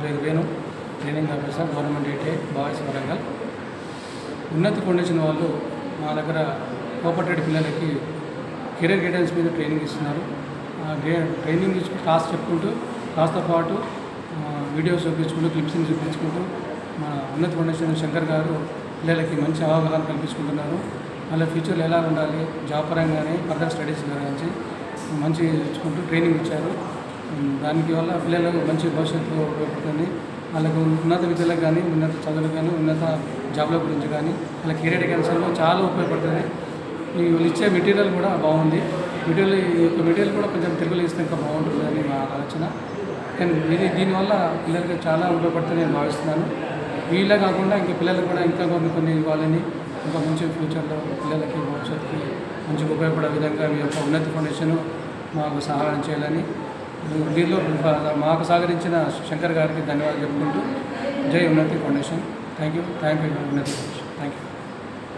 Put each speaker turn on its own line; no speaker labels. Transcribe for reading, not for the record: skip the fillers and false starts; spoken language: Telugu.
పేరు Venu, training officer, government ITI boys Warangal. ఉన్నతి ఫౌండేషన్ వాళ్ళు మా దగ్గర కోఆపరేటివ్ పిల్లలకి కెరీర్ గైడెన్స్ మీద ట్రైనింగ్ ఇస్తున్నారు. ట్రైనింగ్ ఇచ్చి క్లాస్ చెప్పుకుంటూ క్లాస్తో పాటు వీడియోస్ చూపించుకుంటూ క్లిప్స్ని చూపించుకుంటూ మా ఉన్నతి ఫౌండేషన్ శంకర్ గారు పిల్లలకి మంచి అవగాహన కల్పించుకుంటున్నారు. వాళ్ళ ఫ్యూచర్లో ఎలా ఉండాలి, జాబ్ పరంగానే ఫర్దర్ స్టడీస్ గురించి మంచి ఇచ్చుకుంటూ ట్రైనింగ్ ఇచ్చారు. దానికి వల్ల పిల్లలకు మంచి భవిష్యత్తు ఉపయోగపడుతుంది. వాళ్ళకు ఉన్నత విద్యలకు కానీ, ఉన్నత చదువులకు కానీ, ఉన్నత జాబ్ల గురించి కానీ, వాళ్ళ కెరీర్ గైడెన్స్లో చాలా ఉపయోగపడుతుంది. వీళ్ళు ఇచ్చే మెటీరియల్ కూడా బాగుంది. ఈ యొక్క మెటీరియల్ కూడా కొంచెం తెలుగులో ఇస్తే ఇంకా బాగుంటుందని మా ఆలోచన. కానీ దీనివల్ల పిల్లలకి చాలా ఉపయోగపడుతుంది నేను భావిస్తున్నాను. వీళ్ళే కాకుండా ఇంకా పిల్లలకు కూడా ఇంకా కొన్ని ఇవ్వాలని, ఇంకా మంచి ఫ్యూచర్లో పిల్లలకి భవిష్యత్తుకి మంచిగా ఉపయోగపడే విధంగా మీ యొక్క ఉన్నతి ఫౌండేషన్ మాకు సహాయం చేయాలని, దీనిలో మాకు సహకరించిన శంకర్ గారికి ధన్యవాదాలు చెప్పుకుంటూ జై ఉన్నతి foundation. Thank you Unnati foundation. Thank you.